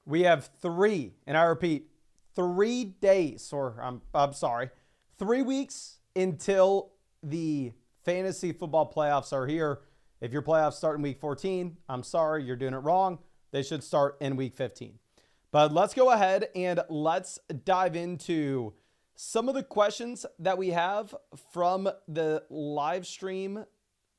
We have and I repeat, 3 days, or I'm sorry, 3 weeks until the fantasy football playoffs are here. If your playoffs start in week 14, I'm sorry, you're doing it wrong. They should start in week 15. But let's go ahead and let's dive into some of the questions that we have from the live stream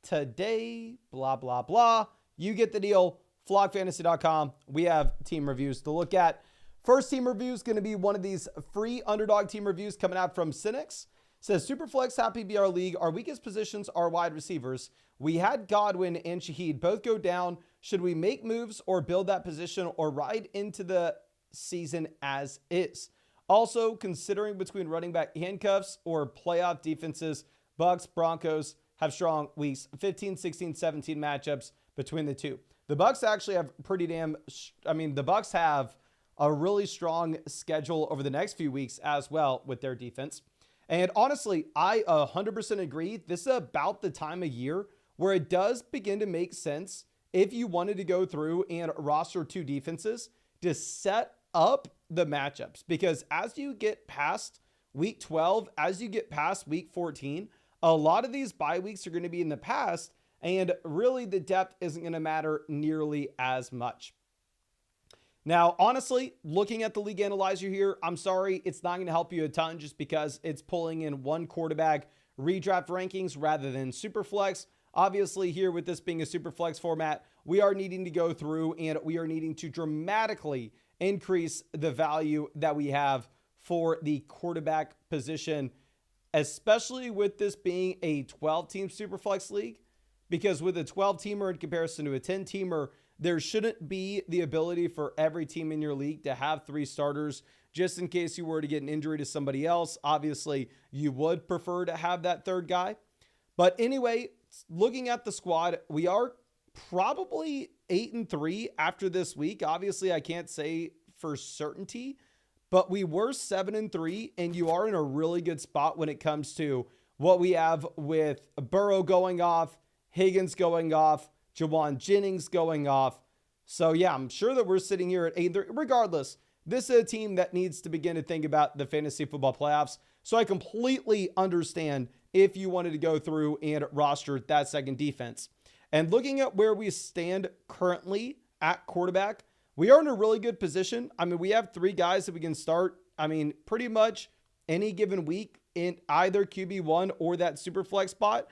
today. Blah, blah, blah. You get the deal. Flockfantasy.com. We have team reviews to look at. First team review is going to be one of these free underdog team reviews coming out from Cynics. Says, Superflex Happy BR League. Our weakest positions are wide receivers. We had Godwin and Shaheed both go down. Should we make moves or build that position or ride into the season as is? Also, considering between running back handcuffs or playoff defenses, Bucks, Broncos have strong weeks, 15, 16, 17 matchups between the two. The Bucks actually have the Bucks have a really strong schedule over the next few weeks as well with their defense. And honestly, I 100% agree. This is about the time of year where it does begin to make sense if you wanted to go through and roster two defenses to set up the matchups. Because as you get past week 12, as you get past week 14, a lot of these bye weeks are going to be in the past, and really the depth isn't going to matter nearly as much. Now, honestly, looking at the league analyzer here, I'm sorry, it's not going to help you a ton just because it's pulling in one quarterback redraft rankings rather than Superflex. Obviously, here with this being a Superflex format, we are needing to go through and we are needing to dramatically increase the value that we have for the quarterback position, especially with this being a 12-team Superflex league, because with a 12-teamer in comparison to a 10-teamer, there shouldn't be the ability for every team in your league to have 3 starters just in case you were to get an injury to somebody else. Obviously, you would prefer to have that third guy. But anyway, looking at the squad, we are probably 8-3 after this week. Obviously, I can't say for certainty, but we were 7-3, and you are in a really good spot when it comes to what we have with Burrow going off, Higgins going off, Jawan Jennings going off. So yeah, I'm sure that we're sitting here at 8-3. Regardless, this is a team that needs to begin to think about the fantasy football playoffs. So I completely understand if you wanted to go through and roster that second defense. And looking at where we stand currently at quarterback, we are in a really good position. I mean, we have 3 guys that we can start, pretty much any given week in either QB1 or that super flex spot.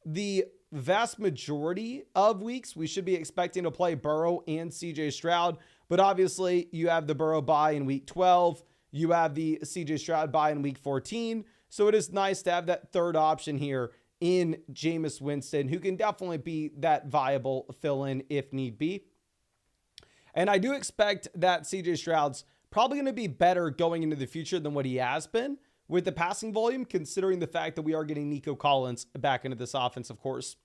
The vast majority of weeks, we should be expecting to play Burrow and CJ Stroud. But obviously, you have the Burrow bye in week 12. You have the CJ Stroud bye in week 14. So it is nice to have that third option here in Jameis Winston, who can definitely be that viable fill-in if need be. And I do expect that CJ Stroud's probably going to be better going into the future than what he has been with the passing volume, considering the fact that we are getting Nico Collins back into this offense, of course.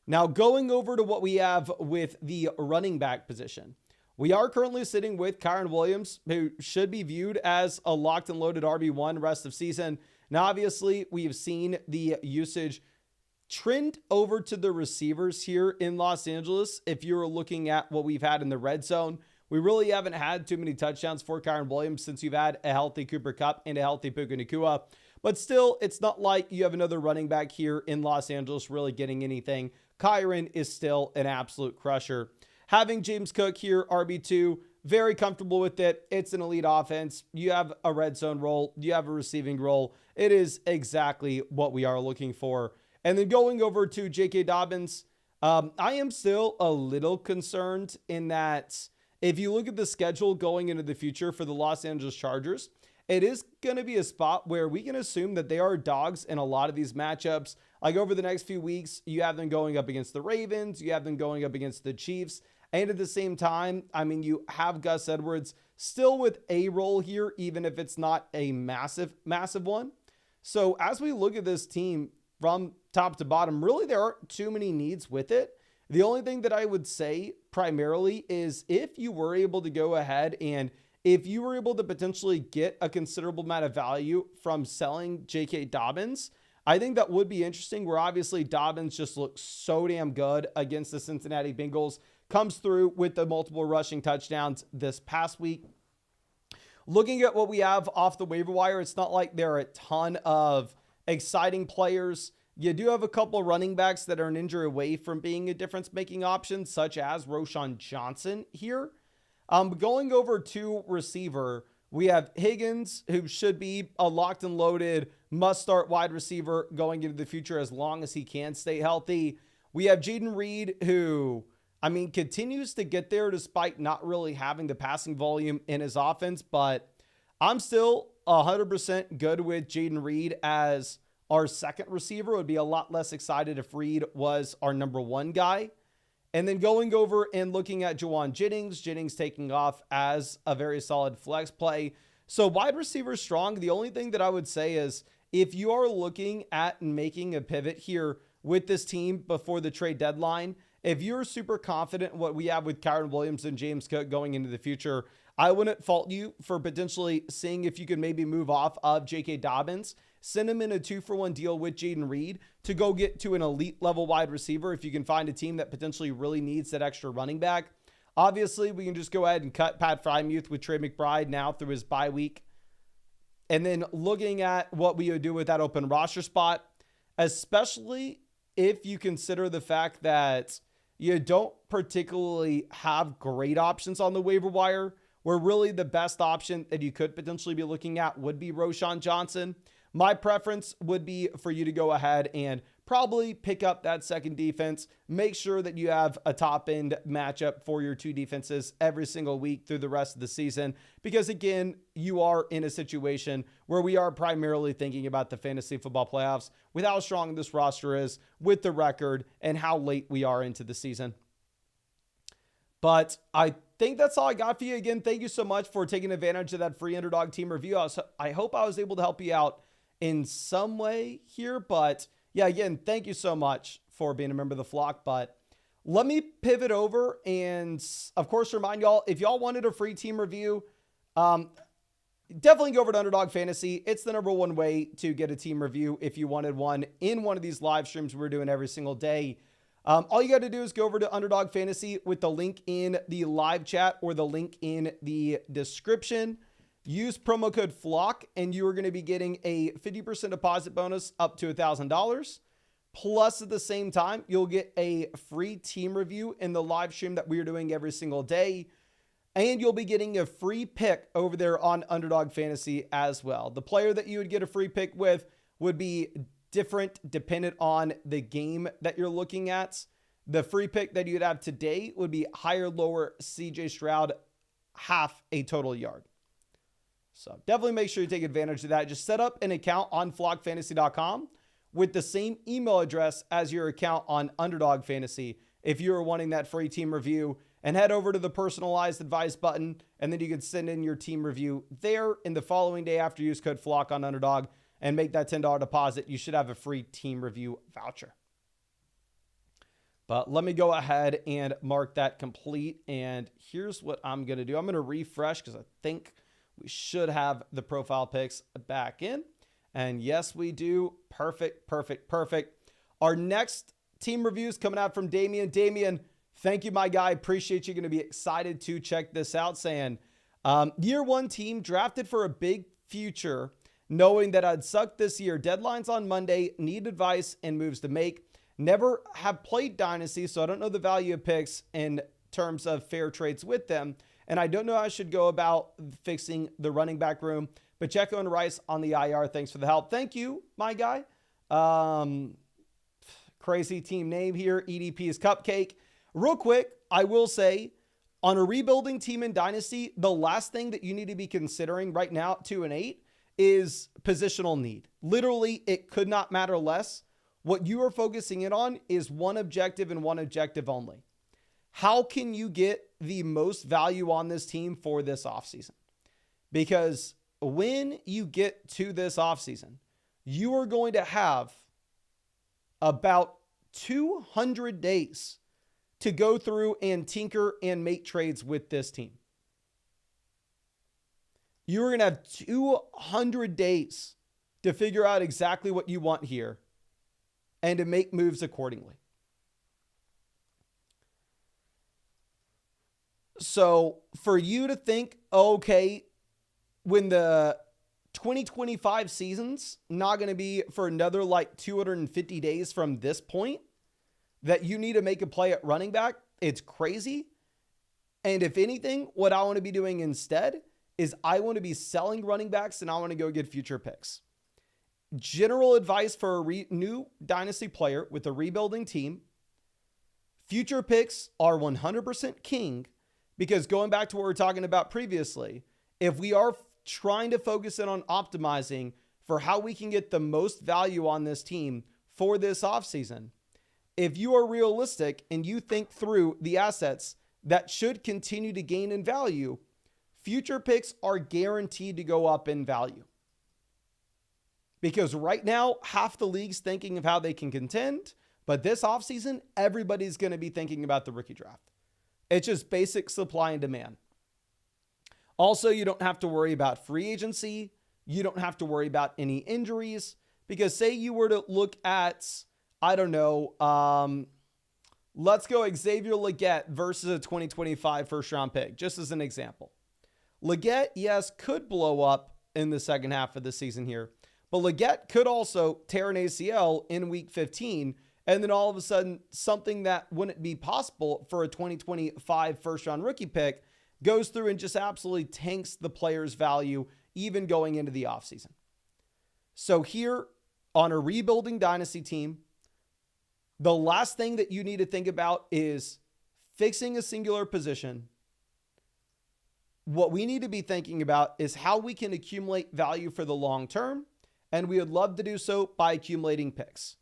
Now, going over to what we have with the running back position. We are currently sitting with Kyren Williams, who should be viewed as a locked and loaded RB1 rest of season. Now, obviously, we have seen the usage trend over to the receivers here in Los Angeles. If you're looking at what we've had in the red zone, we really haven't had too many touchdowns for Kyren Williams since you've had a healthy Cooper Kupp and a healthy Puka Nacua. But still, it's not like you have another running back here in Los Angeles really getting anything. Kyren is still an absolute crusher. Having James Cook here, RB2, very comfortable with it. It's an elite offense. You have a red zone role. You have a receiving role. It is exactly what we are looking for. And then going over to J.K. Dobbins, I am still a little concerned in that if you look at the schedule going into the future for the Los Angeles Chargers, it is going to be a spot where we can assume that they are dogs in a lot of these matchups. Like over the next few weeks, you have them going up against the Ravens, you have them going up against the Chiefs. And at the same time, you have Gus Edwards still with a role here, even if it's not a massive one. So as we look at this team from top to bottom, really there aren't too many needs with it. The only thing that I would say primarily is if you were able to go ahead and if you were able to potentially get a considerable amount of value from selling J.K. Dobbins, I think that would be interesting, where obviously Dobbins just looks so damn good against the Cincinnati Bengals, comes through with the multiple rushing touchdowns this past week. Looking at what we have off the waiver wire, it's not like there are a ton of exciting players. You do have a couple of running backs that are an injury away from being a difference-making option, such as Roschon Johnson here. Going over to receiver, we have Higgins, who should be a locked and loaded must-start wide receiver going into the future as long as he can stay healthy. We have Jaden Reed, who, continues to get there despite not really having the passing volume in his offense, but I'm still 100% good with Jaden Reed as our second receiver. Would be a lot less excited if Reed was our number one guy. And then going over and looking at Juwan Jennings taking off as a very solid flex play. So wide receiver strong. The only thing that I would say is if you are looking at making a pivot here with this team before the trade deadline, if you're super confident in what we have with Kyron Williams and James Cook going into the future, I wouldn't fault you for potentially seeing if you could maybe move off of J.K. Dobbins, send him in a 2-for-1 deal with Jaden Reed to go get to an elite level wide receiver if you can find a team that potentially really needs that extra running back. Obviously, we can just go ahead and cut Pat Frymuth with Trey McBride now through his bye week. And then looking at what we would do with that open roster spot, especially if you consider the fact that you don't particularly have great options on the waiver wire, where really the best option that you could potentially be looking at would be Roschon Johnson. My preference would be for you to go ahead and probably pick up that second defense. Make sure that you have a top end matchup for your two defenses every single week through the rest of the season. Because again, you are in a situation where we are primarily thinking about the fantasy football playoffs with how strong this roster is, with the record, and how late we are into the season. But I think that's all I got for you. Again, thank you so much for taking advantage of that free Underdog team review. I hope I was able to help you out in some way here, but yeah, again, thank you so much for being a member of the flock. But let me pivot over and of course remind y'all, if y'all wanted a free team review, definitely go over to Underdog Fantasy. It's the number one way to get a team review if you wanted one in one of these live streams we're doing every single day. All you got to do is go over to Underdog Fantasy with the link in the live chat or the link in the description. Use promo code FLOCK and you are going to be getting a 50% deposit bonus up to $1,000. Plus, at the same time, you'll get a free team review in the live stream that we are doing every single day. And you'll be getting a free pick over there on Underdog Fantasy as well. The player that you would get a free pick with would be different dependent on the game that you're looking at. The free pick that you'd have today would be higher, lower CJ Stroud, half a total yard. So definitely make sure you take advantage of that. Just set up an account on flockfantasy.com with the same email address as your account on Underdog Fantasy if you're wanting that free team review, and head over to the personalized advice button, and then you can send in your team review there. In the following day after use code FLOCK on Underdog and make that $10 deposit, you should have a free team review voucher. But let me go ahead and mark that complete. And here's what I'm going to do. I'm going to refresh because I think we should have the profile pics back in. And yes, we do. Perfect, perfect, perfect. Our next team review is coming out from Damian. Damian, thank you, my guy. Appreciate you. Going to be excited to check this out. Saying, year one team drafted for a big future, knowing that I'd suck this year. Deadlines on Monday, need advice and moves to make. Never have played Dynasty, so I don't know the value of picks in terms of fair trades with them. And I don't know how I should go about fixing the running back room. Pacheco and Rice on the IR. Thanks for the help. Thank you, my guy. Crazy team name here. EDP is Cupcake. Real quick, I will say, on a rebuilding team in Dynasty, the last thing that you need to be considering right now at 2-8 is positional need. Literally, it could not matter less. What you are focusing in on is one objective and one objective only. How can you get the most value on this team for this offseason? Because when you get to this offseason, you are going to have about 200 days to go through and tinker and make trades with this team. You are going to have 200 days to figure out exactly what you want here and to make moves accordingly. So for you to think, okay, when the 2025 season's not going to be for another like 250 days from this point, that you need to make a play at running back, it's crazy. And if anything, what I want to be doing instead is I want to be selling running backs and I want to go get future picks. General advice for a new Dynasty player with a rebuilding team: future picks are 100% king, because going back to what we were talking about previously, if we are trying to focus in on optimizing for how we can get the most value on this team for this offseason, if you are realistic and you think through the assets that should continue to gain in value, future picks are guaranteed to go up in value. Because right now, half the league's thinking of how they can contend, but this offseason, everybody's going to be thinking about the rookie draft. It's just basic supply and demand. Also, you don't have to worry about free agency. You don't have to worry about any injuries, because say you were to look at, I don't know, let's go Xavier Legette versus a 2025 first round pick, just as an example. Legette, yes, could blow up in the second half of the season here, but Legette could also tear an ACL in week 15, and then all of a sudden, something that wouldn't be possible for a 2025 first round rookie pick goes through and just absolutely tanks the player's value, even going into the offseason. So here on a rebuilding Dynasty team, the last thing that you need to think about is fixing a singular position. What we need to be thinking about is how we can accumulate value for the long term, and we would love to do so by accumulating picks.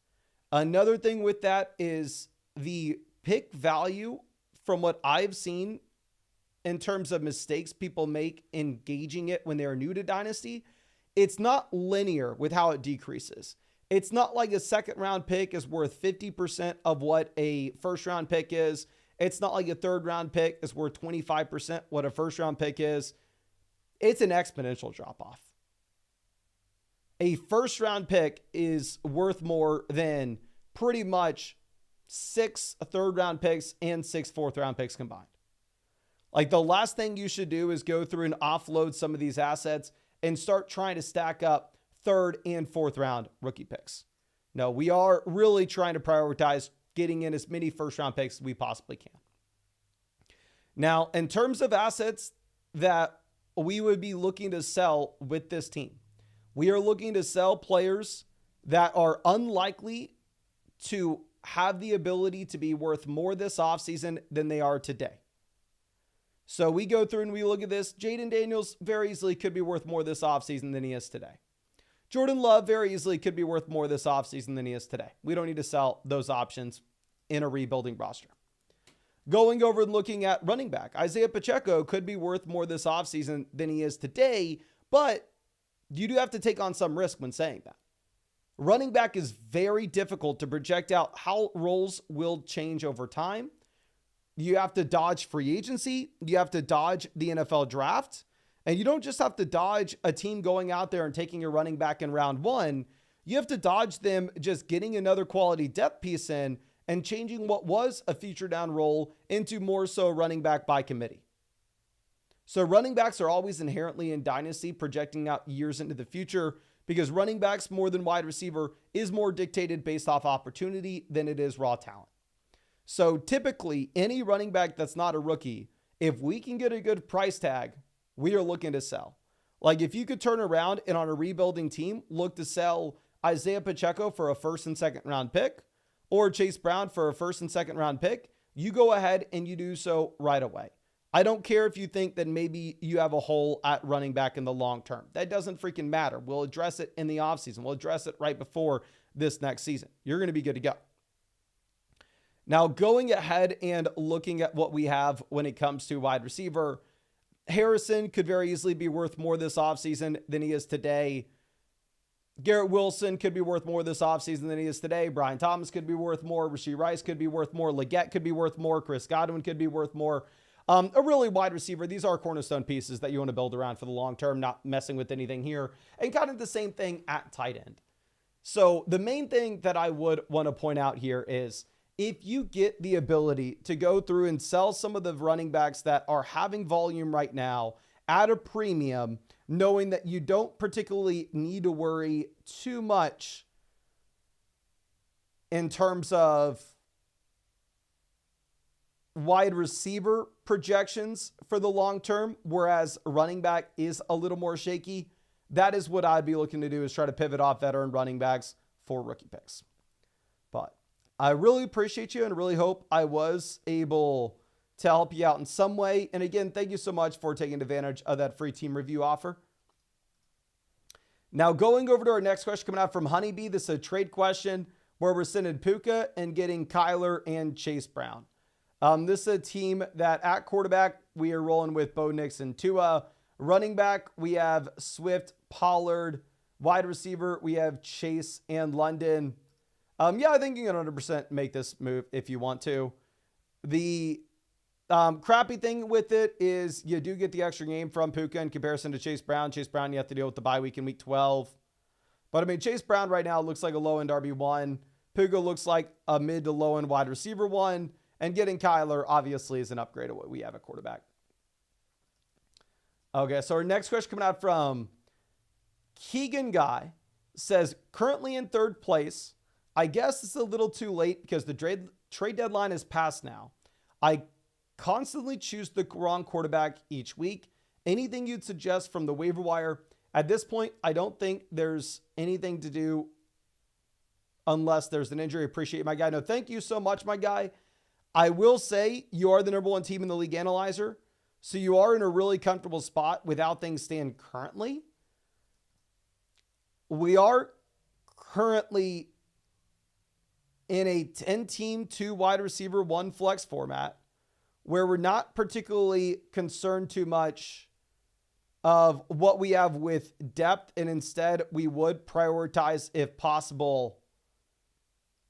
Another thing with that is the pick value, from what I've seen in terms of mistakes people make engaging it when they're new to Dynasty, it's not linear with how it decreases. It's not like a second round pick is worth 50% of what a first round pick is. It's not like a third round pick is worth 25% what a first round pick is. It's an exponential drop off. A first round pick is worth more than pretty much 6 third round picks and 6 fourth round picks combined. Like, the last thing you should do is go through and offload some of these assets and start trying to stack up third and fourth round rookie picks. No, we are really trying to prioritize getting in as many first round picks as we possibly can. Now, in terms of assets that we would be looking to sell with this team, we are looking to sell players that are unlikely to have the ability to be worth more this offseason than they are today. So we go through and we look at this. Jaden Daniels very easily could be worth more this offseason than he is today. Jordan Love very easily could be worth more this offseason than he is today. We don't need to sell those options in a rebuilding roster. Going over and looking at running back, Isaiah Pacheco could be worth more this offseason than he is today, but you do have to take on some risk when saying that. Running back is very difficult to project out how roles will change over time. You have to dodge free agency. You have to dodge the NFL draft. And you don't just have to dodge a team going out there and taking a running back in round one. You have to dodge them just getting another quality depth piece in and changing what was a feature down role into more so running back by committee. So running backs are always inherently in Dynasty projecting out years into the future, because running backs more than wide receiver is more dictated based off opportunity than it is raw talent. So typically any running back that's not a rookie, if we can get a good price tag, we are looking to sell. Like, if you could turn around and on a rebuilding team, look to sell Isaiah Pacheco for a first and second round pick, or Chase Brown for a first and second round pick, you go ahead and you do so right away. I don't care if you think that maybe you have a hole at running back in the long term. That doesn't freaking matter. We'll address it in the offseason. We'll address it right before this next season. You're going to be good to go. Now, going ahead and looking at what we have when it comes to wide receiver, Harrison could very easily be worth more this offseason than he is today. Garrett Wilson could be worth more this offseason than he is today. Brian Thomas could be worth more. Rashee Rice could be worth more. Legette could be worth more. Chris Godwin could be worth more. A really wide receiver. These are cornerstone pieces that you want to build around for the long term, not messing with anything here. And kind of the same thing at tight end. So the main thing that I would want to point out here is if you get the ability to go through and sell some of the running backs that are having volume right now at a premium, knowing that you don't particularly need to worry too much in terms of wide receiver projections for the long term, whereas running back is a little more shaky, that is what I'd be looking to do, is try to pivot off veteran running backs for rookie picks. But I really appreciate you and really hope I was able to help you out in some way. And again, thank you so much for taking advantage of that free team review offer. Now, going over to our next question coming out from Honeybee. This is a trade question where we're sending Puka and getting Kyler and Chase Brown. This is a team that at quarterback, we are rolling with Bo Nix and Tua. Running back, we have Swift, Pollard. Wide receiver, we have Chase and London. Yeah, I think you can 100% make this move if you want to. The crappy thing with it is you do get the extra game from Puka in comparison to Chase Brown. Chase Brown, you have to deal with the bye week in week 12. But I mean, Chase Brown right now looks like a low-end RB1. Puka looks like a mid to low-end wide receiver 1. And getting Kyler obviously is an upgrade of what we have at quarterback. Okay, so our next question coming out from Keegan Guy says, currently in third place. I guess it's a little too late because the trade deadline is past now. I constantly choose the wrong quarterback each week. Anything you'd suggest from the waiver wire? At this point, I don't think there's anything to do unless there's an injury. Appreciate my guy. No, thank you so much, my guy. I will say you are the number one team in the league analyzer. So you are in a really comfortable spot with how things stand currently. We are currently in a 10-team, 2 wide receiver, 1 flex format where we're not particularly concerned too much of what we have with depth. And instead, we would prioritize, if possible,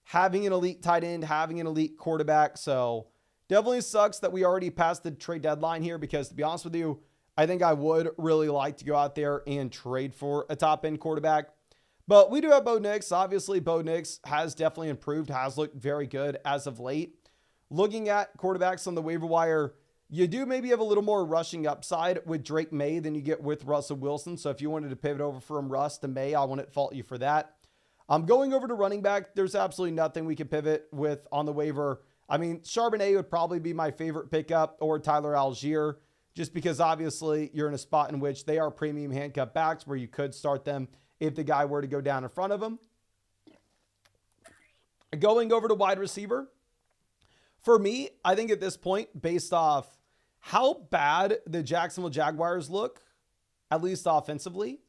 having an elite tight end, having an elite quarterback. So definitely sucks that we already passed the trade deadline here because, to be honest with you, I think I would really like to go out there and trade for a top-end quarterback. But we do have Bo Nix. Obviously, Bo Nix has definitely improved, has looked very good as of late. Looking at quarterbacks on the waiver wire, you do maybe have a little more rushing upside with Drake May than you get with Russell Wilson. So if you wanted to pivot over from Russ to May, I wouldn't fault you for that. Going over to running back, there's absolutely nothing we could pivot with on the waiver. I mean, Charbonnet would probably be my favorite pickup, or Tyler Algier, just because obviously you're in a spot in which they are premium handcuff backs where you could start them if the guy were to go down in front of him. Going over to wide receiver, for me, I think at this point, based off how bad the Jacksonville Jaguars look, at least offensively,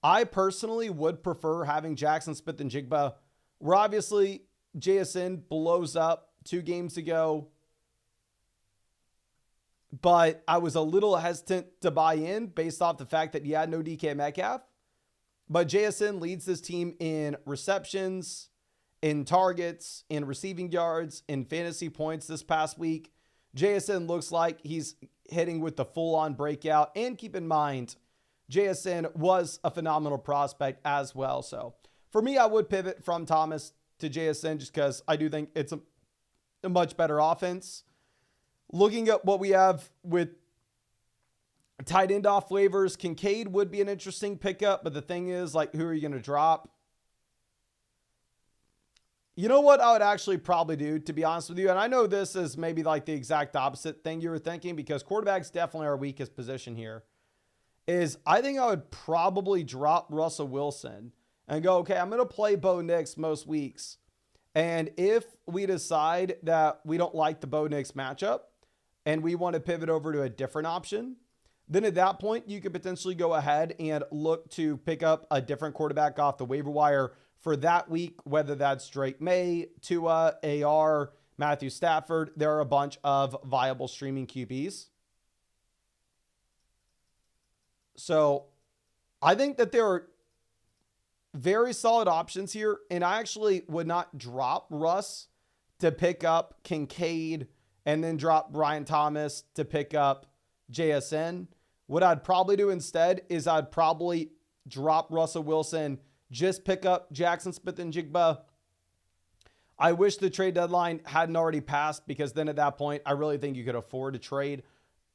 I personally would prefer having Jackson Smith and Jigba, where obviously JSN blows up 2 games ago, but I was a little hesitant to buy in based off the fact that you had no DK Metcalf. But JSN leads this team in receptions, in targets, in receiving yards, in fantasy points this past week. JSN looks like he's hitting with the full-on breakout. And keep in mind, JSN was a phenomenal prospect as well. So for me, I would pivot from Thomas to JSN just because I do think it's a much better offense. Looking at what we have with tight end off waivers, Kincaid would be an interesting pickup, but the thing is, like, who are you going to drop? You know what I would actually probably do, to be honest with you, and I know this is maybe like the exact opposite thing you were thinking, because quarterback's definitely our weakest position here, is I think I would probably drop Russell Wilson and go, okay, I'm going to play Bo Nix most weeks. And if we decide that we don't like the Bo Nix matchup and we want to pivot over to a different option, then at that point, you could potentially go ahead and look to pick up a different quarterback off the waiver wire for that week, whether that's Drake May, Tua, AR, Matthew Stafford. There are a bunch of viable streaming QBs. So I think that there are very solid options here, and I actually would not drop Russ to pick up Kincaid and then drop Brian Thomas to pick up JSN. What I'd probably do instead is I'd probably drop Russell Wilson, just pick up Jackson Smith and Jigba. I wish the trade deadline hadn't already passed, because then at that point, I really think you could afford to trade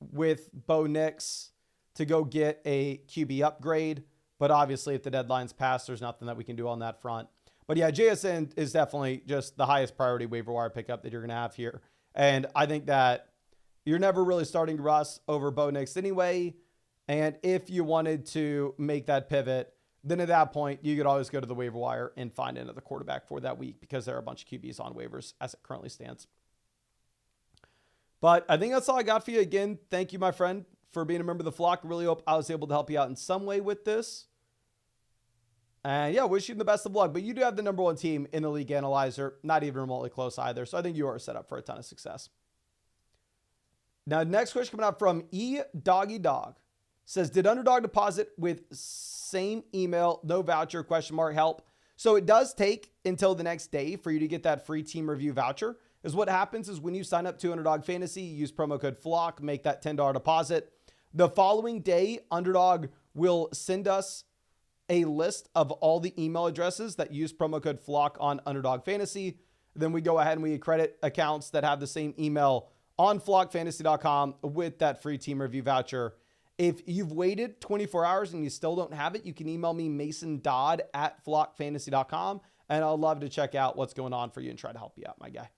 with Bo Nix to go get a QB upgrade. But obviously, if the deadline's passed, there's nothing that we can do on that front. But yeah, JSN is definitely just the highest priority waiver wire pickup that you're going to have here. And I think that you're never really starting Russ over Bo Nix anyway. And if you wanted to make that pivot, then at that point, you could always go to the waiver wire and find another quarterback for that week, because there are a bunch of QBs on waivers as it currently stands. But I think that's all I got for you. Again, thank you, my friend, for being a member of the flock. Really hope I was able to help you out in some way with this. And yeah, wish you the best of luck. But you do have the number one team in the league analyzer, not even remotely close either. So I think you are set up for a ton of success. Now, next question coming out from E-Doggy Dog. Says, did Underdog deposit with same email, no voucher, question mark, help? So it does take until the next day for you to get that free team review voucher. Is what happens is when you sign up to Underdog Fantasy, use promo code FLOCK, make that $10 deposit. The following day, Underdog will send us a list of all the email addresses that use promo code FLOCK on Underdog Fantasy. Then we go ahead and we credit accounts that have the same email on flockfantasy.com with that free team review voucher. If you've waited 24 hours and you still don't have it, you can email me mason.dodd@flockfantasy.com, and I'll love to check out what's going on for you and try to help you out, my guy.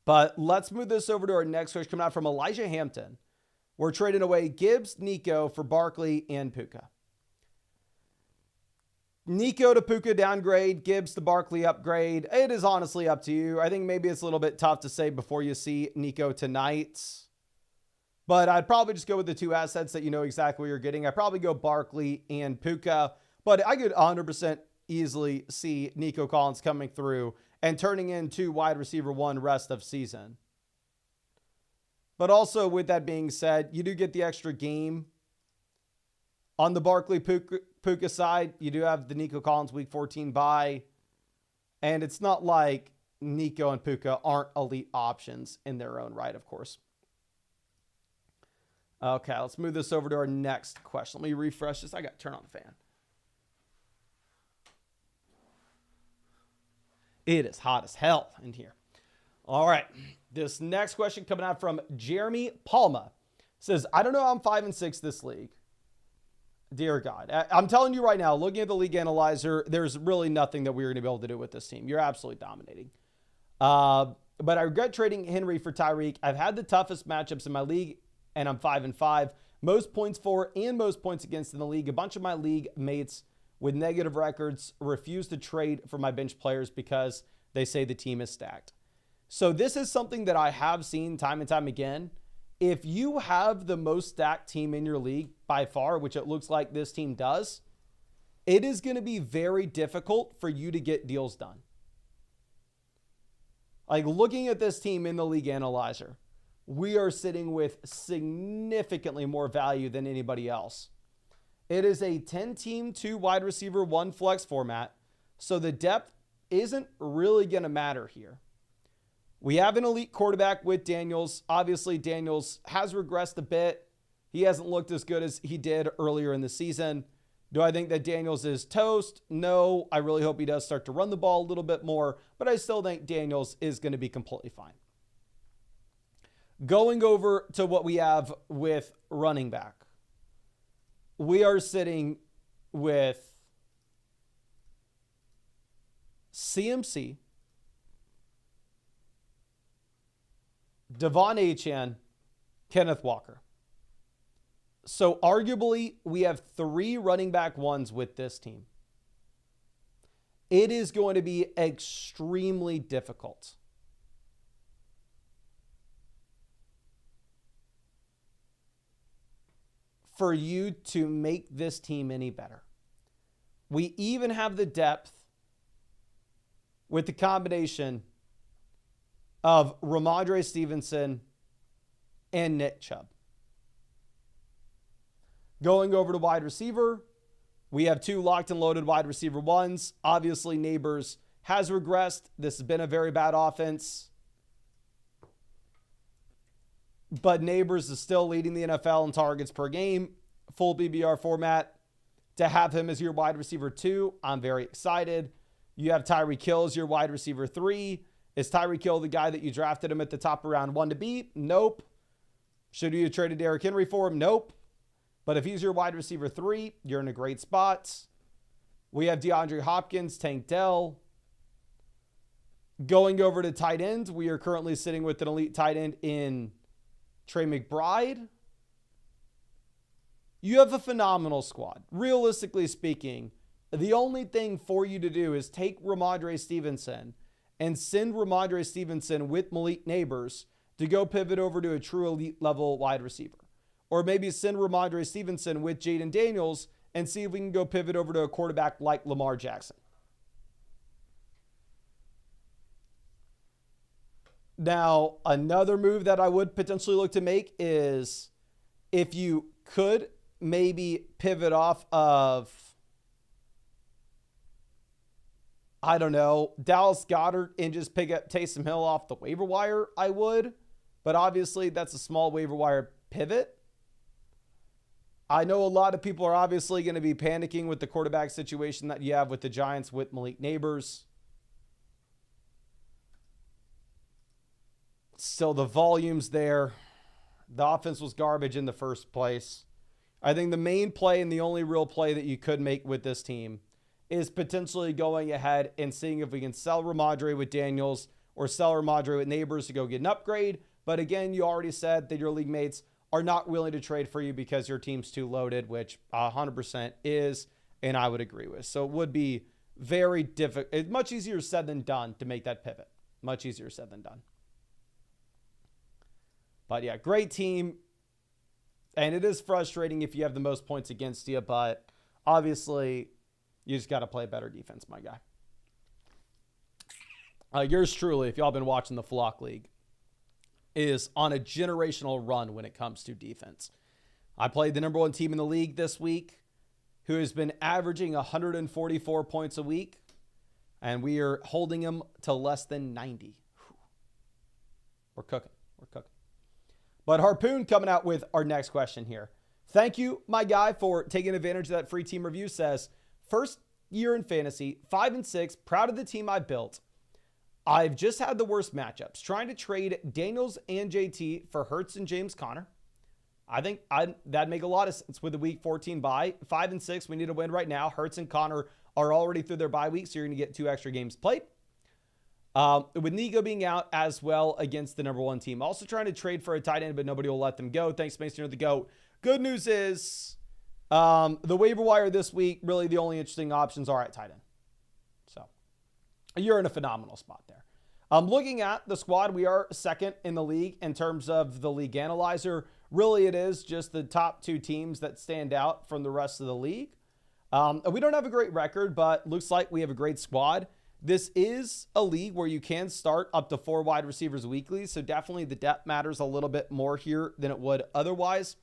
But let's move this over to our next question coming out from Elijah Hampton. We're trading away Gibbs, Nico for Barkley and Puka. Nico to Puka downgrade, Gibbs to Barkley upgrade. It is honestly up to you. I think maybe it's a little bit tough to say before you see Nico tonight. But I'd probably just go with the two assets that you know exactly what you're getting. I'd probably go Barkley and Puka. But I could 100% easily see Nico Collins coming through and turning into wide receiver one rest of season. But also, with that being said, you do get the extra game. On the Barkley Puka side, you do have the Nico Collins week 14 bye. And it's not like Nico and Puka aren't elite options in their own right, of course. Okay, let's move this over to our next question. Let me refresh this. I got to turn on the fan. It is hot as hell in here. All right. This next question coming out from Jeremy Palma says, I don't know how I'm 5-6 this league. Dear God. I'm telling you right now, looking at the league analyzer, there's really nothing that we're going to be able to do with this team. You're absolutely dominating. But I regret trading Henry for Tyreek. I've had the toughest matchups in my league, and I'm 5-5. Most points for and most points against in the league. A bunch of my league mates with negative records refuse to trade for my bench players because they say the team is stacked. So this is something that I have seen time and time again. If you have the most stacked team in your league by far, which it looks like this team does, it is going to be very difficult for you to get deals done. Like, looking at this team in the league analyzer, we are sitting with significantly more value than anybody else. It is a 10-team, 2 wide receiver, 1 flex format, so the depth isn't really going to matter here. We have an elite quarterback with Daniels. Obviously, Daniels has regressed a bit. He hasn't looked as good as he did earlier in the season. Do I think that Daniels is toast? No. I really hope he does start to run the ball a little bit more, but I still think Daniels is going to be completely fine. Going over to what we have with running back. We are sitting with CMC, Devon Achane, Kenneth Walker. So arguably, we have 3 running back ones with this team. It is going to be extremely difficult for you to make this team any better. We even have the depth with the combination of Ramondre Stevenson and Nick Chubb. Going over to wide receiver, we have 2 locked and loaded wide receiver ones. Obviously, Neighbors has regressed. This has been a very bad offense. But Neighbors is still leading the NFL in targets per game, full BBR format. To have him as your wide receiver 2, I'm very excited. You have Tyreek Hill as your wide receiver 3. Is Tyreek Hill the guy that you drafted him at the top of round 1 to be? Nope. Should you have traded Derrick Henry for him? Nope. But if he's your wide receiver 3, you're in a great spot. We have DeAndre Hopkins, Tank Dell. Going over to tight ends, we are currently sitting with an elite tight end in Trey McBride. You have a phenomenal squad. Realistically speaking, the only thing for you to do is take Ramondre Stevenson and send Ramondre Stevenson with Malik Neighbors to go pivot over to a true elite level wide receiver. Or maybe send Ramondre Stevenson with Jaden Daniels and see if we can go pivot over to a quarterback like Lamar Jackson. Now, another move that I would potentially look to make is if you could maybe pivot off of, I don't know, Dallas Goedert and just pick up Taysom Hill off the waiver wire, I would. But obviously, that's a small waiver wire pivot. I know a lot of people are obviously going to be panicking with the quarterback situation that you have with the Giants with Malik Neighbors. Still, the volume's there. The offense was garbage in the first place. I think the main play and the only real play that you could make with this team is potentially going ahead and seeing if we can sell Ramondre with Daniels or sell Ramondre with Neighbors to go get an upgrade. But again, you already said that your league mates are not willing to trade for you because your team's too loaded, which 100% is, and I would agree with. So it would be very difficult. It's much easier said than done to make that pivot. Much easier said than done. But yeah, great team. And it is frustrating if you have the most points against you, but obviously you just got to play better defense, my guy. Yours truly, if y'all been watching the Flock League, is on a generational run when it comes to defense. I played the number 1 team in the league this week who has been averaging 144 points a week, and we are holding them to less than 90. We're cooking. We're cooking. But Harpoon coming out with our next question here. Thank you, my guy, for taking advantage of that free team review. Says, first year in fantasy, 5-6, proud of the team I built. I've just had the worst matchups. Trying to trade Daniels and JT for Hurts and James Conner. I think that'd make a lot of sense with the week 14 bye. 5-6, we need a win right now. Hurts and Conner are already through their bye week, so you're going to get 2 extra games played. With Nigo being out as well against the number 1 team. Also trying to trade for a tight end, but nobody will let them go. Thanks, Mason, you're the GOAT. Good news is the waiver wire this week, really the only interesting options are at tight end. So you're in a phenomenal spot there. Looking at the squad, we are second in the league in terms of the league analyzer. Really, it is just the top 2 teams that stand out from the rest of the league. We don't have a great record, but looks like we have a great squad. This is a league where you can start up to 4 wide receivers weekly, so definitely the depth matters a little bit more here than it would otherwise.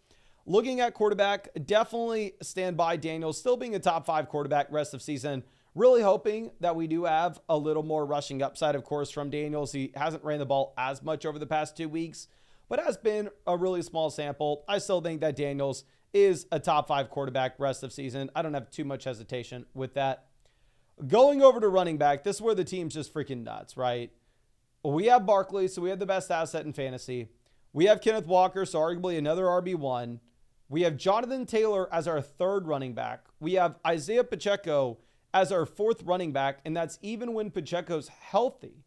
Looking at quarterback, definitely stand by Daniels still being a top 5 quarterback rest of season. Really hoping that we do have a little more rushing upside, of course, from Daniels. He hasn't ran the ball as much over the past 2 weeks, but has been a really small sample. I still think that Daniels is a top 5 quarterback rest of season. I don't have too much hesitation with that. Going over to running back, this is where the team's just freaking nuts, right? We have Barkley, so we have the best asset in fantasy. We have Kenneth Walker, so arguably another RB1. We have Jonathan Taylor as our 3rd running back. We have Isaiah Pacheco as our 4th running back, and that's even when Pacheco's healthy.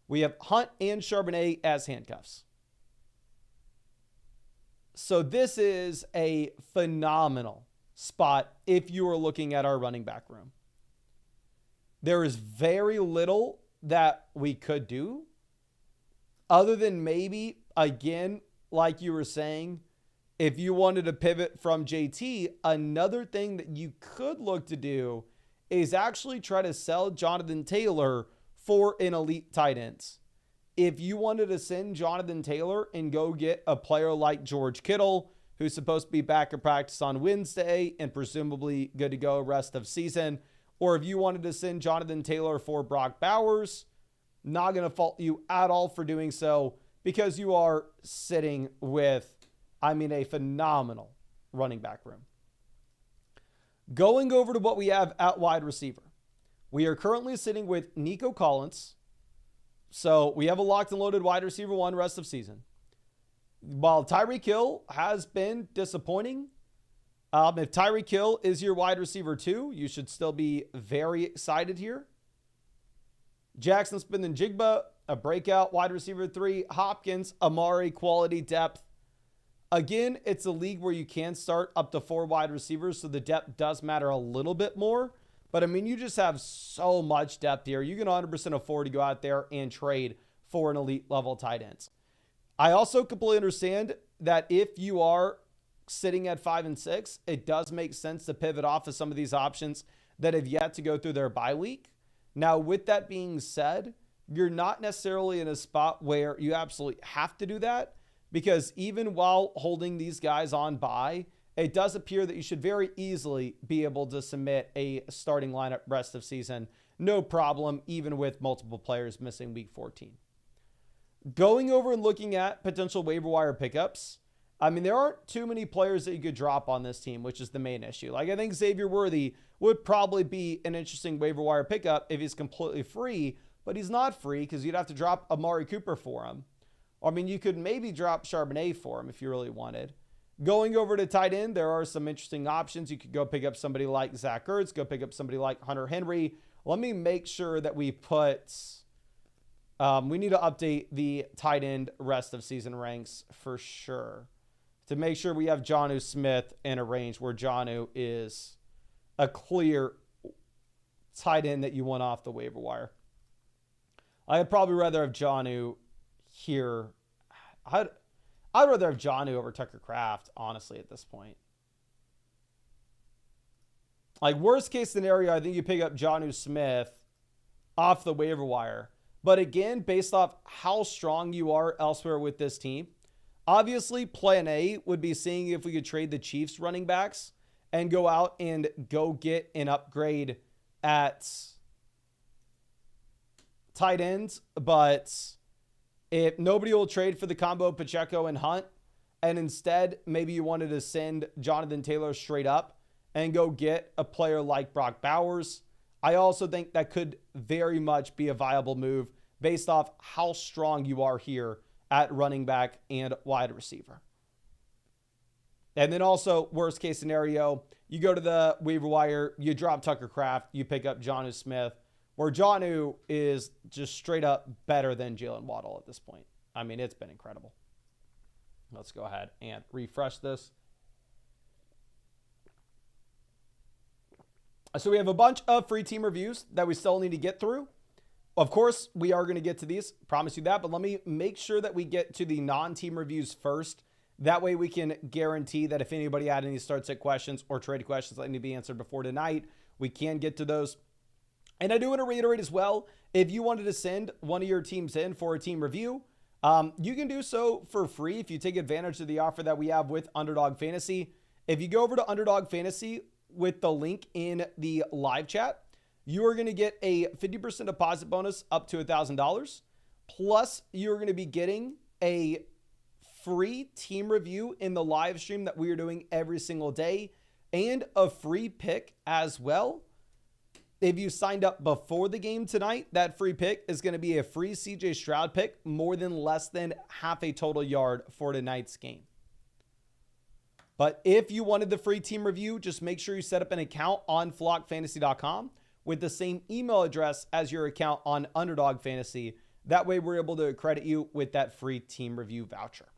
We have Hunt and Charbonnet as handcuffs. So this is a phenomenal spot if you are looking at our running back room. There is very little that we could do other than maybe, again, like you were saying, if you wanted to pivot from JT, another thing that you could look to do is actually try to sell Jonathan Taylor for an elite tight end. If you wanted to send Jonathan Taylor and go get a player like George Kittle, who's supposed to be back in practice on Wednesday and presumably good to go rest of season, or if you wanted to send Jonathan Taylor for Brock Bowers, not going to fault you at all for doing so because you are sitting with, a phenomenal running back room. Going over to what we have at wide receiver. We are currently sitting with Nico Collins. So we have a locked and loaded wide receiver 1 rest of season. While Tyreek Hill has been disappointing, if Tyreek Hill is your wide receiver 2, you should still be very excited here. Jackson Smith-Njigba, a breakout wide receiver 3. Hopkins, Amari, quality depth. Again, it's a league where you can start up to 4 wide receivers, so the depth does matter a little bit more. But, I mean, you just have so much depth here. You can 100% afford to go out there and trade for an elite level tight ends. I also completely understand that if you are sitting at 5 and 6, it does make sense to pivot off of some of these options that have yet to go through their bye week. Now, with that being said, you're not necessarily in a spot where you absolutely have to do that, because even while holding these guys on bye, it does appear that you should very easily be able to submit a starting lineup rest of season. No problem, even with multiple players missing week 14. Going over and looking at potential waiver wire pickups, I mean, there aren't too many players that you could drop on this team, which is the main issue. Like, I think Xavier Worthy would probably be an interesting waiver wire pickup if he's completely free, but he's not free because you'd have to drop Amari Cooper for him. I mean, you could maybe drop Charbonnet for him if you really wanted. Going over to tight end, there are some interesting options. You could go pick up somebody like Zach Ertz, go pick up somebody like Hunter Henry. Let me make sure that we put... we need to update the tight end rest of season ranks for sure, to make sure we have Jonnu Smith in a range where Jonnu is a clear tight end that you want off the waiver wire. I'd probably rather have Jonnu here. I'd rather have Jonnu over Tucker Kraft, honestly, at this point. Like, worst case scenario, I think you pick up Jonnu Smith off the waiver wire. But again, based off how strong you are elsewhere with this team, obviously plan A would be seeing if we could trade the Chiefs running backs and go out and go get an upgrade at tight ends. But if nobody will trade for the combo of Pacheco and Hunt, and instead maybe you wanted to send Jonathan Taylor straight up and go get a player like Brock Bowers, I also think that could very much be a viable move based off how strong you are here at running back and wide receiver. And then also, worst case scenario, you go to the waiver wire, you drop Tucker Kraft, you pick up Jonnu Smith, where Jonnu is just straight up better than Jalen Waddle at this point. I mean, it's been incredible. Let's go ahead and refresh this. So we have a bunch of free team reviews that we still need to get through. Of course, we are going to get to these, promise you that, but let me make sure that we get to the non-team reviews first. That way we can guarantee that if anybody had any start sit questions or trade questions that need to be answered before tonight, we can get to those. And I do want to reiterate as well, if you wanted to send one of your teams in for a team review, you can do so for free if you take advantage of the offer that we have with Underdog Fantasy. If you go over to Underdog Fantasy with the link in the live chat, you are going to get a 50% deposit bonus up to $1,000. Plus, you're going to be getting a free team review in the live stream that we are doing every single day and a free pick as well. If you signed up before the game tonight, that free pick is going to be a free CJ Stroud pick, more than less than half a total yard for tonight's game. But if you wanted the free team review, just make sure you set up an account on flockfantasy.com with the same email address as your account on Underdog Fantasy. That way we're able to credit you with that free team review voucher.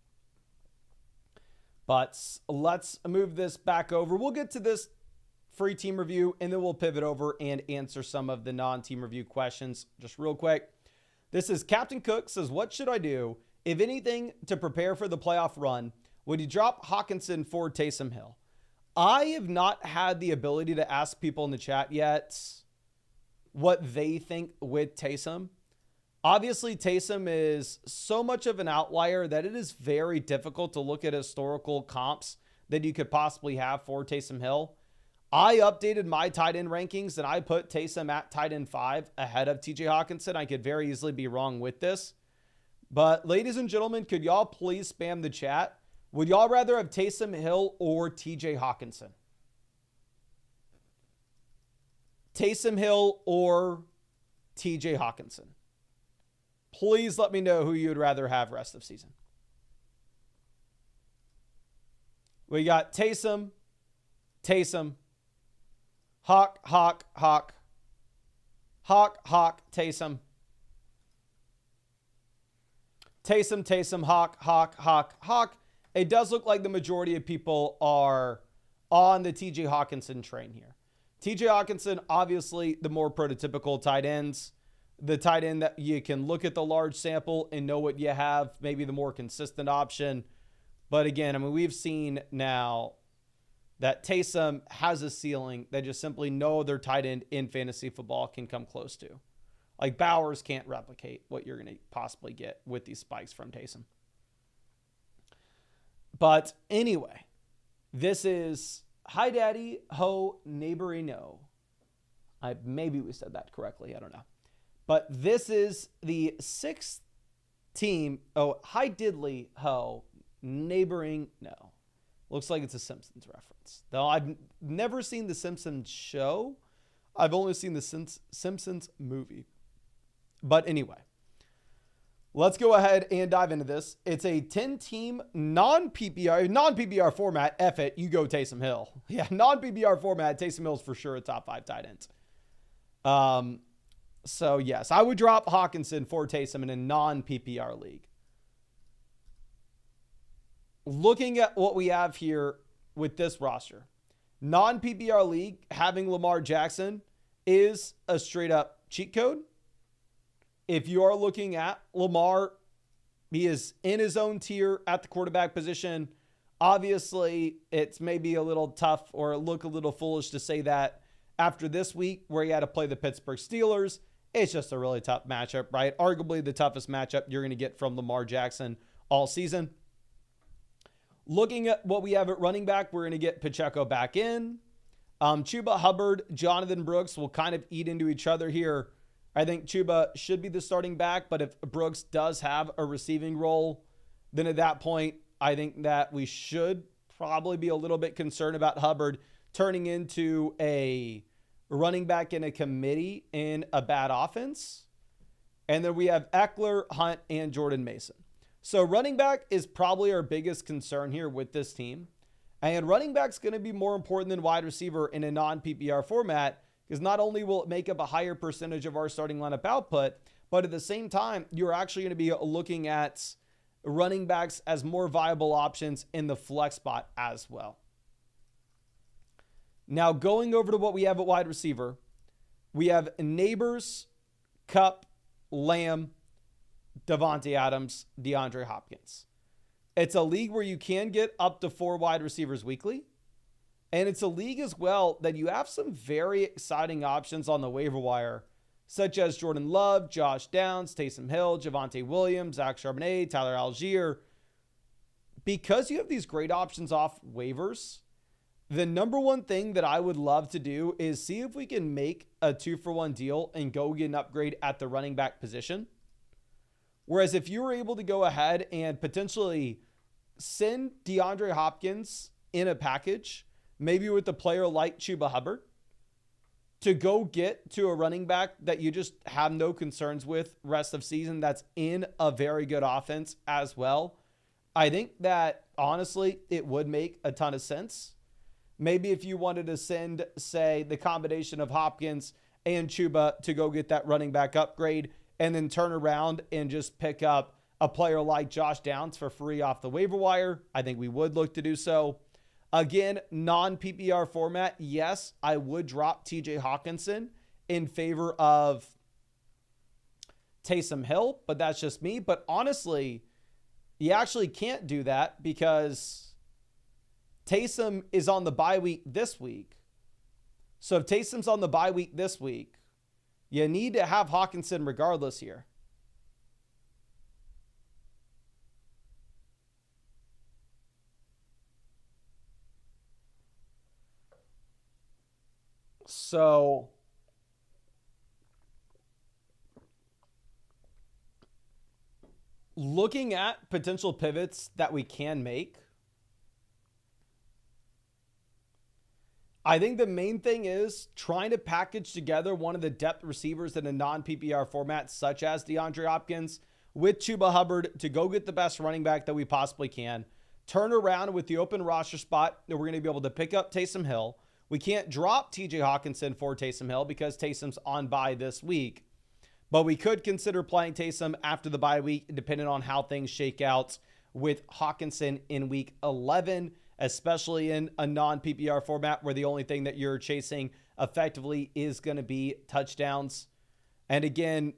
But let's move this back over. We'll get to this free team review and then we'll pivot over and answer some of the non-team review questions just real quick. This is Captain Cook says, what should I do, if anything, to prepare for the playoff run? Would you drop Hawkinson for Taysom Hill? I have not had the ability to ask people in the chat yet what they think with Taysom. Obviously, Taysom is so much of an outlier that it is very difficult to look at historical comps that you could possibly have for Taysom Hill. I updated my tight end rankings and I put Taysom at tight end 5 ahead of TJ Hawkinson. I could very easily be wrong with this. But ladies and gentlemen, could y'all please spam the chat? Would y'all rather have Taysom Hill or TJ Hawkinson? Taysom Hill or TJ Hawkinson? Please let me know who you would rather have rest of season. We got Taysom, Hawk, Taysom. Taysom, Hawk. It does look like the majority of people are on the TJ Hawkinson train here. TJ Hawkinson, obviously the more prototypical tight ends, the tight end that you can look at the large sample and know what you have, maybe the more consistent option. But again, I mean, we've seen now that Taysom has a ceiling that just simply no other tight end in fantasy football can come close to. Like Bowers can't replicate what you're going to possibly get with these spikes from Taysom. But anyway, this is Hi Daddy, Ho, Neighbory No. Maybe we said that correctly. I don't know. But this is the sixth team. Oh, Hi Diddly, Ho, Neighboring No. Looks like it's a Simpsons reference. Though I've never seen the Simpsons show. I've only seen the Simpsons movie. But anyway, let's go ahead and dive into this. It's a 10-team non-PPR format. F it, you go Taysom Hill. Yeah, non-PPR format. Taysom Hill's for sure a top 5 tight end. So yes, I would drop Hawkinson for Taysom in a non-PPR league. Looking at what we have here with this roster, non-PPR league, having Lamar Jackson is a straight up cheat code. If you are looking at Lamar, he is in his own tier at the quarterback position. Obviously, it's maybe a little tough or look a little foolish to say that after this week where he had to play the Pittsburgh Steelers. It's just a really tough matchup, right? Arguably the toughest matchup you're going to get from Lamar Jackson all season. Looking at what we have at running back, we're going to get Pacheco back in. Chuba Hubbard, Jonathan Brooks will kind of eat into each other here. I think Chuba should be the starting back, but if Brooks does have a receiving role, then at that point, I think that we should probably be a little bit concerned about Hubbard turning into a running back in a committee in a bad offense. And then we have Eckler, Hunt, and Jordan Mason. So running back is probably our biggest concern here with this team. And running back's going to be more important than wide receiver in a non-PPR format because not only will it make up a higher percentage of our starting lineup output, but at the same time, you're actually going to be looking at running backs as more viable options in the flex spot as well. Now, going over to what we have at wide receiver, we have Neighbors, Kupp, Lamb, Davante Adams, DeAndre Hopkins. It's a league where you can get up to 4 wide receivers weekly. And it's a league as well that you have some very exciting options on the waiver wire, such as Jordan Love, Josh Downs, Taysom Hill, Javonte Williams, Zach Charbonnet, Tyler Algier. Because you have these great options off waivers, the number one thing that I would love to do is see if we can make a 2-for-1 deal and go get an upgrade at the running back position. Whereas if you were able to go ahead and potentially send DeAndre Hopkins in a package, maybe with a player like Chuba Hubbard, to go get to a running back that you just have no concerns with rest of season that's in a very good offense as well, I think that honestly it would make a ton of sense. Maybe if you wanted to send, say, the combination of Hopkins and Chuba to go get that running back upgrade and then turn around and just pick up a player like Josh Downs for free off the waiver wire, I think we would look to do so. Again, non-PPR format, yes, I would drop TJ Hawkinson in favor of Taysom Hill, but that's just me. But honestly, you actually can't do that because Taysom is on the bye week this week. So if Taysom's on the bye week this week, you need to have Hawkinson regardless here. So looking at potential pivots that we can make, I think the main thing is trying to package together one of the depth receivers in a non-PPR format, such as DeAndre Hopkins, with Chuba Hubbard to go get the best running back that we possibly can. Turn around with the open roster spot that we're going to be able to pick up Taysom Hill. We can't drop TJ Hawkinson for Taysom Hill because Taysom's on bye this week. But we could consider playing Taysom after the bye week, depending on how things shake out with Hawkinson in week 11, especially in a non-PPR format where the only thing that you're chasing effectively is going to be touchdowns. And again,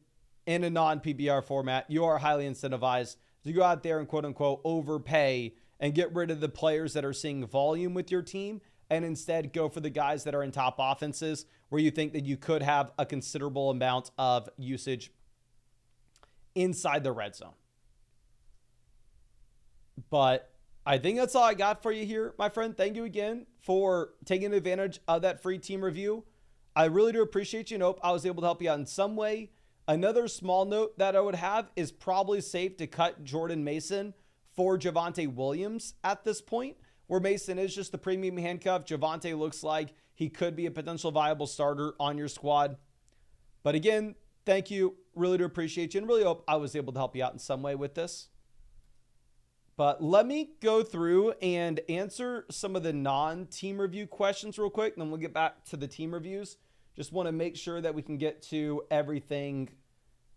in a non-PPR format, you are highly incentivized to go out there and quote-unquote overpay and get rid of the players that are seeing volume with your team and instead go for the guys that are in top offenses where you think that you could have a considerable amount of usage inside the red zone. But I think that's all I got for you here, my friend. Thank you again for taking advantage of that free team review. I really do appreciate you and hope I was able to help you out in some way. Another small note that I would have is probably safe to cut Jordan Mason for Javonte Williams at this point, where Mason is just the premium handcuff. Javonte looks like he could be a potential viable starter on your squad. But again, thank you. Really do appreciate you and really hope I was able to help you out in some way with this. But let me go through and answer some of the non-team review questions real quick, and then we'll get back to the team reviews. Just want to make sure that we can get to everything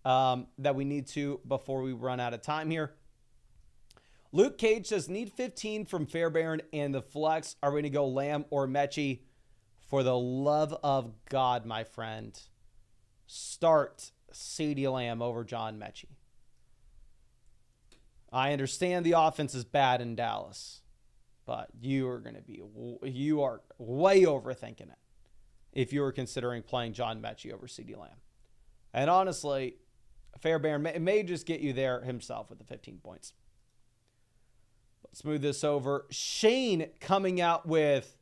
that we need to before we run out of time here. Luke Cage says, need 15 from Fairbairn and the flex. Are we going to go Lamb or Mechie? For the love of God, my friend, start CeeDee Lamb over John Mechie. I understand the offense is bad in Dallas, but you are way overthinking it if you were considering playing John Mechie over CeeDee Lamb. And honestly, Fairbairn may just get you there himself with the 15 points. Let's move this over. Shane coming out with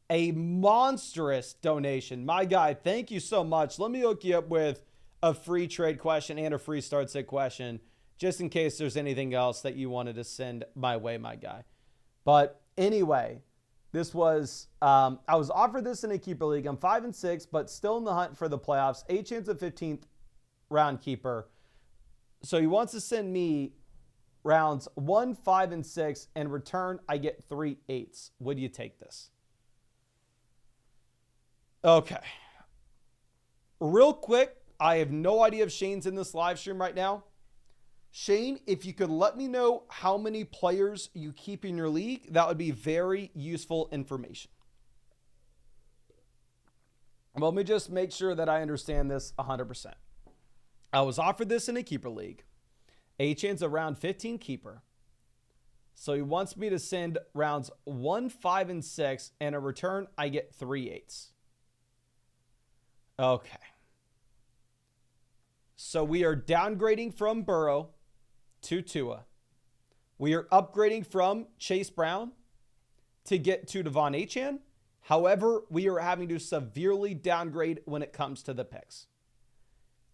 a monstrous donation. My guy, thank you so much. Let me hook you up with a free trade question and a free start sit question, just in case there's anything else that you wanted to send my way, my guy. But anyway, this was, I was offered this in a keeper league. I'm 5-6, but still in the hunt for the playoffs. A chance of 15th round keeper. So he wants to send me rounds 1, 5, and 6. In return, I get 3 8s. Would you take this? Okay. Real quick, I have no idea if Shane's in this live stream right now. Shane, if you could let me know how many players you keep in your league, that would be very useful information. Let me just make sure that I understand this 100%. I was offered this in a keeper league. A chance of round 15 keeper. So he wants me to send rounds 1, 5, and 6, and in return, I get 3 8s. Okay. So we are downgrading from Burrow to Tua. We are upgrading from Chase Brown to get to Devon Achane. However, we are having to severely downgrade when it comes to the picks.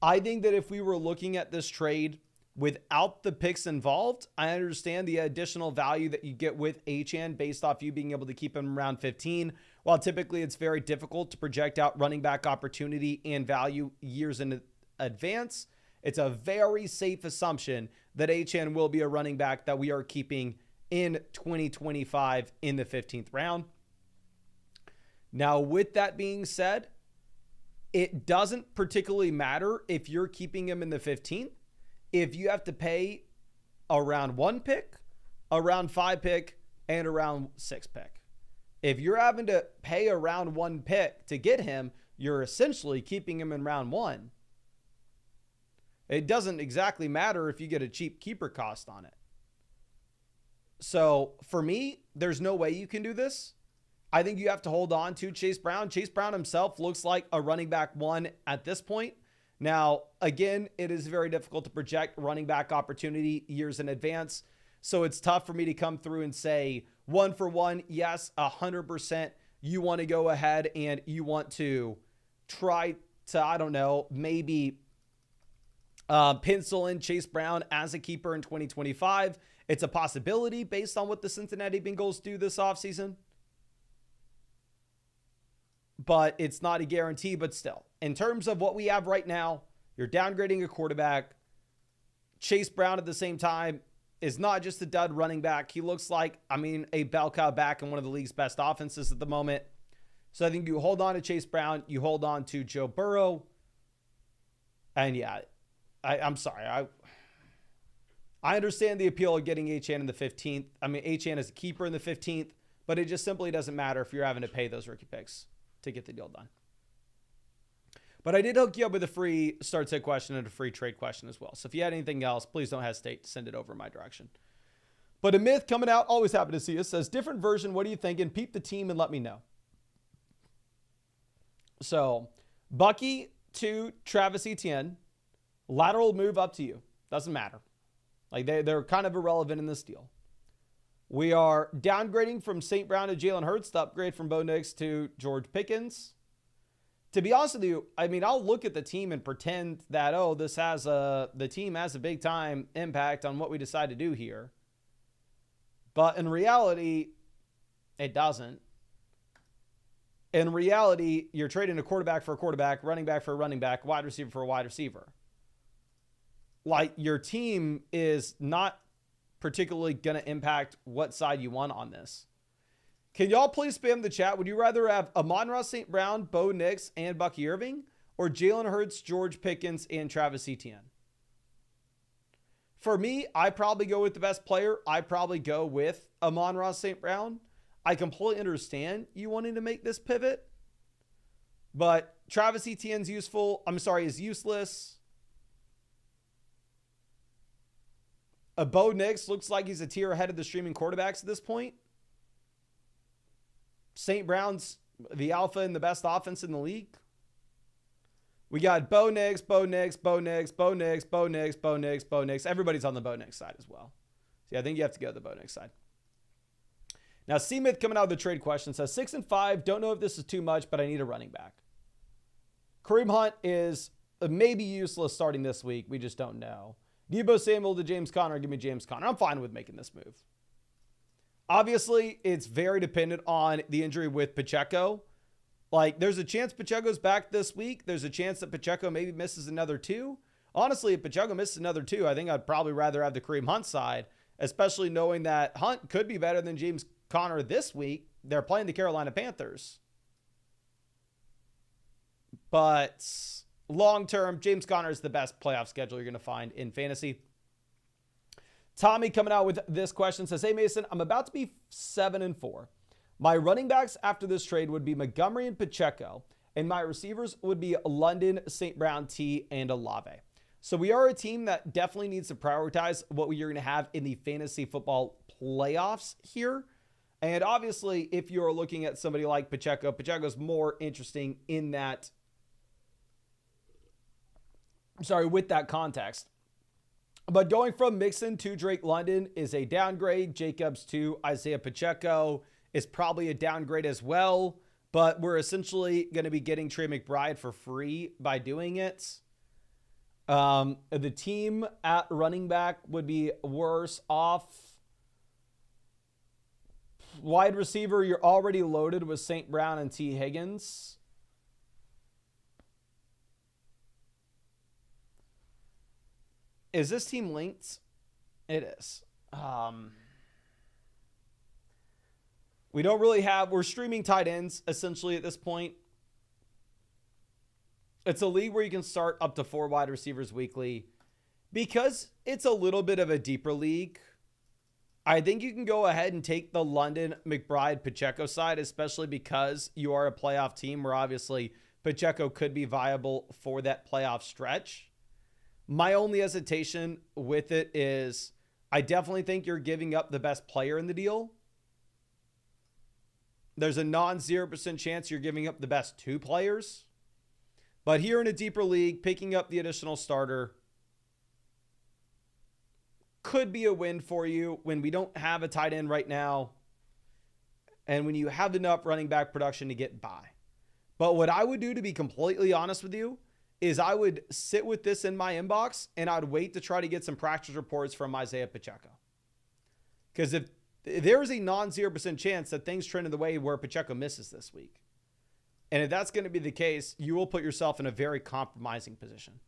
I think that if we were looking at this trade without the picks involved, I understand the additional value that you get with Achane based off you being able to keep him around 15. While typically it's very difficult to project out running back opportunity and value years in advance, it's a very safe assumption that Achane will be a running back that we are keeping in 2025 in the 15th round. Now, with that being said, it doesn't particularly matter if you're keeping him in the 15th. If you have to pay a round 1 pick, a round 5 pick, and a round 6 pick. If you're having to pay a round 1 pick to get him, you're essentially keeping him in round 1. It doesn't exactly matter if you get a cheap keeper cost on it. So for me, there's no way you can do this. I think you have to hold on to Chase Brown. Chase Brown himself looks like a running back 1 at this point. Now, again, it is very difficult to project running back opportunity years in advance. So it's tough for me to come through and say 1 for 1. Yes, 100%. You want to go ahead and you want to try to, I don't know, maybe pencil in Chase Brown as a keeper in 2025. It's a possibility based on what the Cincinnati Bengals do this offseason. but it's not a guarantee. But still, in terms of what we have right now, you're downgrading a quarterback. Chase Brown at the same time is not just a dud running back. He looks like, a bell cow back in one of the league's best offenses at the moment. So I think you hold on to Chase Brown. You hold on to Joe Burrow. And yeah, I'm sorry. I understand the appeal of getting Achane in the 15th. Achane is a keeper in the 15th, but it just simply doesn't matter if you're having to pay those rookie picks to get the deal done. But I did hook you up with a free start sit question and a free trade question as well. So if you had anything else, please don't hesitate to send it over my direction. But a myth coming out, always happy to see us, says, different version, what are you thinking? Peep the team and let me know. So Bucky to Travis Etienne, lateral move up to you. Doesn't matter. Like they're kind of irrelevant in this deal. We are downgrading from St. Brown to Jalen Hurts to upgrade from Bo Nix to George Pickens. To be honest with you, I'll look at the team and pretend that, the team has a big time impact on what we decide to do here. But in reality, it doesn't. In reality, you're trading a quarterback for a quarterback, running back for a running back, wide receiver for a wide receiver. Like, your team is not particularly going to impact what side you want on this. Can y'all please spam the chat? Would you rather have Amon-Ra St. Brown, Bo Nix, and Bucky Irving, or Jalen Hurts, George Pickens, and Travis Etienne? For me, I probably go with the best player. I probably go with Amon-Ra St. Brown. I completely understand you wanting to make this pivot, but Travis Etienne's is useless. Bo Nix looks like he's a tier ahead of the streaming quarterbacks at this point. St. Brown's the alpha and the best offense in the league. We got Bo Nix. Everybody's on the Bo Nix side as well. So yeah, I think you have to go to the Bo Nix side. Now, C-Myth coming out with the trade question says 6-5. Don't know if this is too much, but I need a running back. Kareem Hunt is maybe useless starting this week. We just don't know. Deebo Samuel to James Conner. Give me James Conner. I'm fine with making this move. Obviously, it's very dependent on the injury with Pacheco. Like, there's a chance Pacheco's back this week. There's a chance that Pacheco maybe misses another 2. Honestly, if Pacheco misses another 2, I think I'd probably rather have the Kareem Hunt side, especially knowing that Hunt could be better than James Conner this week. They're playing the Carolina Panthers. But long-term, James Conner is the best playoff schedule you're going to find in fantasy. Tommy coming out with this question says, hey, Mason, I'm about to be 7-4. My running backs after this trade would be Montgomery and Pacheco, and my receivers would be London, St. Brown, T, and Olave. So we are a team that definitely needs to prioritize what we are going to have in the fantasy football playoffs here. And obviously, if you're looking at somebody like Pacheco, Pacheco's more interesting in that, with that context. But going from Mixon to Drake London is a downgrade. Jacobs to Isaiah Pacheco is probably a downgrade as well. But we're essentially going to be getting Trey McBride for free by doing it. The team at running back would be worse off. Wide receiver, you're already loaded with St. Brown and T. Higgins. Is this team linked? It is. We don't really we're streaming tight ends essentially at this point. It's a league where you can start up to 4 wide receivers weekly. Because it's a little bit of a deeper league, I think you can go ahead and take the London, McBride, Pacheco side, especially because you are a playoff team where obviously Pacheco could be viable for that playoff stretch. My only hesitation with it is I definitely think you're giving up the best player in the deal. There's a non-0% chance you're giving up the best 2 players. But here in a deeper league, picking up the additional starter could be a win for you when we don't have a tight end right now and when you have enough running back production to get by. But what I would do, to be completely honest with you, is I would sit with this in my inbox and I'd wait to try to get some practice reports from Isaiah Pacheco. Because if there is a non-0% chance that things trend in the way where Pacheco misses this week. And if that's going to be the case, you will put yourself in a very compromising position.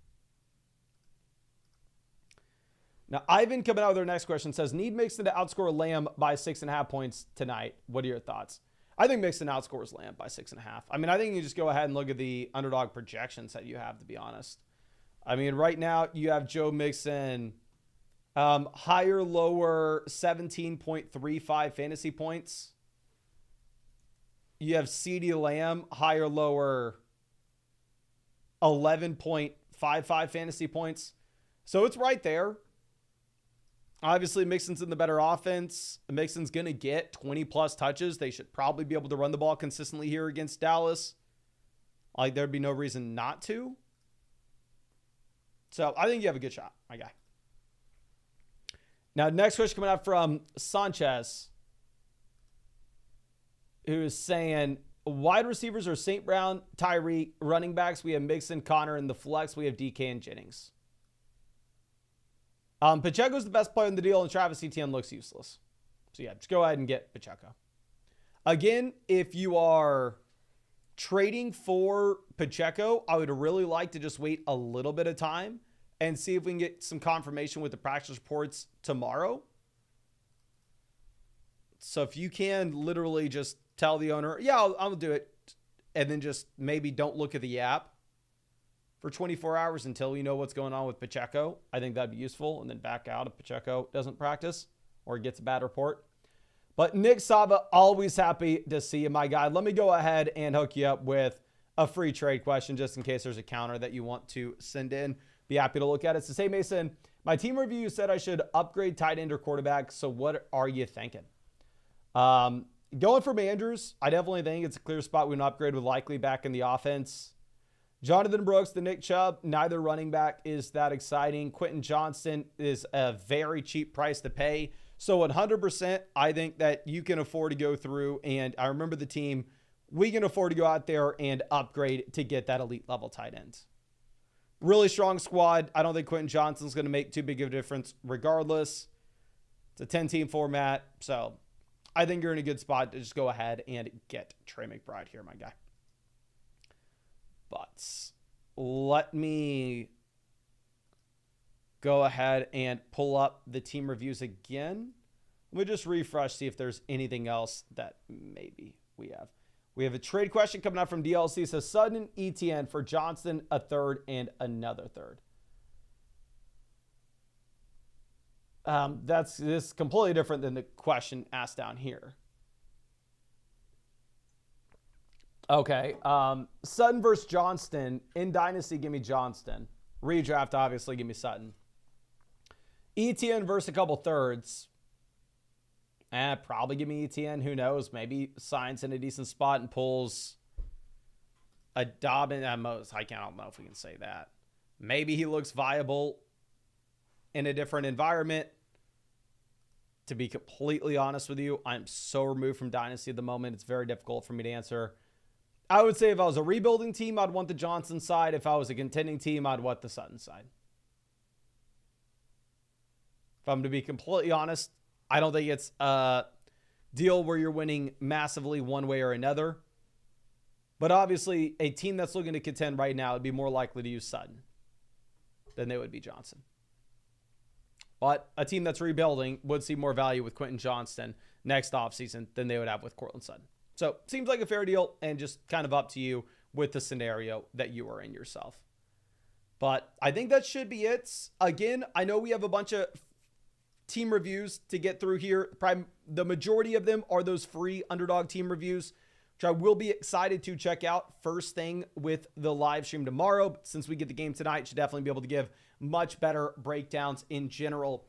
Now, Ivan coming out with our next question says, need Mixon to outscore Lamb by 6.5 points tonight. What are your thoughts? I think Mixon outscores Lamb by 6.5. I mean, I think you just go ahead and look at the underdog projections that you have, to be honest. I mean, right now you have Joe Mixon higher, lower 17.35 fantasy points. You have CeeDee Lamb higher, lower 11.55 fantasy points. So it's right there. Obviously, Mixon's in the better offense. Mixon's going to get 20-plus touches. They should probably be able to run the ball consistently here against Dallas. Like, there'd be no reason not to. So, I think you have a good shot, my guy. Now, next question coming out from Sanchez, who is saying, wide receivers are St. Brown, Tyree. Running backs, we have Mixon, Connor, and the flex, we have DK and Jennings. Pacheco's the best player in the deal, and Travis Etienne looks useless. So, yeah, just go ahead and get Pacheco. Again, if you are trading for Pacheco, I would really like to just wait a little bit of time and see if we can get some confirmation with the practice reports tomorrow. So, if you can literally just tell the owner, yeah, I'll do it, and then just maybe don't look at the app for 24 hours until you know what's going on with Pacheco, I think that'd be useful, and then back out if Pacheco doesn't practice or gets a bad report. But Nick Sava, always happy to see you, my guy. Let me go ahead and hook you up with a free trade question just in case there's a counter that you want to send in. Be happy to look at it. So, say, Mason, my team review said I should upgrade tight end or quarterback, so what are you thinking? Going from Andrews, I definitely think it's a clear spot we can upgrade with Likely back in the offense. Jonathan Brooks, the Nick Chubb, neither running back is that exciting. Quentin Johnston is a very cheap price to pay. So 100%, I think that you can afford to go through, and I remember the team, we can afford to go out there and upgrade to get that elite level tight end. Really strong squad. I don't think Quentin Johnston's going to make too big of a difference regardless. It's a 10-team format, so I think you're in a good spot to just go ahead and get Trey McBride here, my guy. But let me go ahead and pull up the team reviews again. Let me just refresh, see if there's anything else that maybe we have. We have a trade question coming out from DLC. It says Sutton, ETN for Johnston, a third and another third. This is completely different than the question asked down here. Okay. Sutton versus Johnston. In Dynasty, give me Johnston. Redraft, obviously, give me Sutton. ETN versus a couple thirds. Probably give me ETN. Who knows? Maybe signs in a decent spot and pulls a Dobbins at most. I don't know if we can say that. Maybe he looks viable in a different environment. To be completely honest with you, I'm so removed from Dynasty at the moment. It's very difficult for me to answer. I would say if I was a rebuilding team, I'd want the Johnson side. If I was a contending team, I'd want the Sutton side. If I'm to be completely honest, I don't think it's a deal where you're winning massively one way or another. But obviously, a team that's looking to contend right now would be more likely to use Sutton than they would be Johnson. But a team that's rebuilding would see more value with Quentin Johnston next offseason than they would have with Courtland Sutton. So, seems like a fair deal and just kind of up to you with the scenario that you are in yourself. But I think that should be it. Again, I know we have a bunch of team reviews to get through here. Probably the majority of them are those free Underdog team reviews, which I will be excited to check out first thing with the live stream tomorrow. But since we get the game tonight, should definitely be able to give much better breakdowns in general.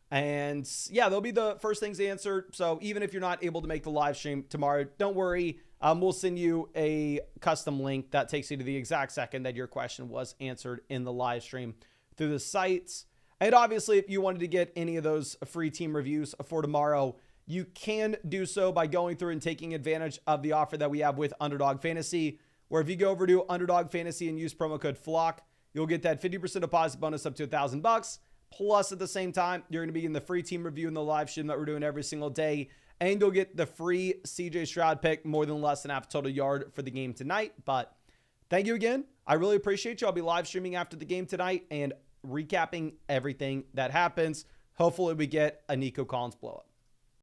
And yeah, they'll be the first things answered. So even if you're not able to make the live stream tomorrow, don't worry. We'll send you a custom link that takes you to the exact second that your question was answered in the live stream through the sites. And obviously, if you wanted to get any of those free team reviews for tomorrow, you can do so by going through and taking advantage of the offer that we have with Underdog Fantasy, where if you go over to Underdog Fantasy and use promo code FLOCK, you'll get that 50% deposit bonus up to $1,000. Plus, at the same time, you're going to be in the free team review in the live stream that we're doing every single day And you'll get the free CJ Stroud pick, more than less than half total yard for the game tonight. But thank you again. I really appreciate you. I'll be live streaming after the game tonight and recapping everything that happens. Hopefully we get a Nico Collins blowout.